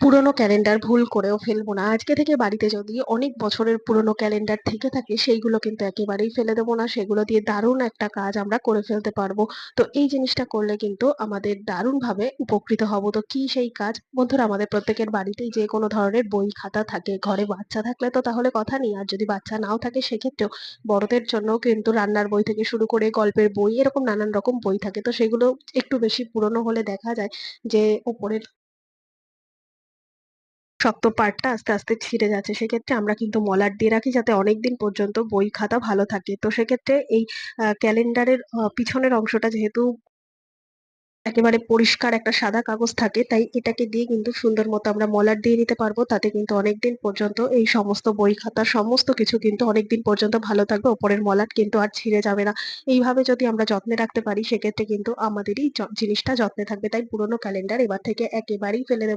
পুরোনো ক্যালেন্ডার ভুল করেও ফেলবো না। আজকে থেকে বাড়িতে যদি অনেক বছরের পুরোনো ক্যালেন্ডার থেকে থাকে সেইগুলো কিন্তু একেবারেই ফেলে দেবো না। সেগুলো দিয়ে দারুণ একটা কাজ আমরা করে ফেলতে পারবো। তো এই জিনিসটা করলে কিন্তু আমাদের দারুণভাবে উপকৃত হব। তো কি সেই কাজ? বন্ধুরা, আমাদের প্রত্যেকের বাড়িতেই যে কোনো ধরনের বই খাতা থাকে। ঘরে বাচ্চা থাকলে তো তাহলে কথা নেই। আর যদি বাচ্চা নাও থাকে সেক্ষেত্রেও বড়দের জন্যও কিন্তু রান্নার বই থেকে শুরু করে গল্পের বই এরকম নানান রকম বই থাকে। তো সেগুলো একটু বেশি পুরোনো হলে দেখা যায় যে ওপরের শক্ত পার্টটা আস্তে আস্তে ছিঁড়ে যাচ্ছে। সেক্ষেত্রে আমরা কিন্তু মলাট দিয়ে রাখি যাতে অনেকদিন পর্যন্ত বই খাতা ভালো থাকে। তো সেক্ষেত্রে এই ক্যালেন্ডারের পিছনের অংশটা যেহেতু একেবারে পরিষ্কার একটা সাদা কাগজ থাকে, তাই এটাকে দিয়ে কিন্তু সুন্দর মতো আমরা মলাট দিয়ে নিতে পারবো। তাতে কিন্তু অনেকদিন পর্যন্ত এই সমস্ত বই খাতা সমস্ত কিছু কিন্তু অনেকদিন পর্যন্ত ভালো থাকবে। ওপরের মলাট কিন্তু আর ছিঁড়ে যাবে না। এইভাবে যদি আমরা যত্নে রাখতে পারি সেক্ষেত্রে কিন্তু আমাদেরই জিনিসটা যত্নে থাকবে। তাই পুরোনো ক্যালেন্ডার এবার থেকে একেবারেই ফেলে দেব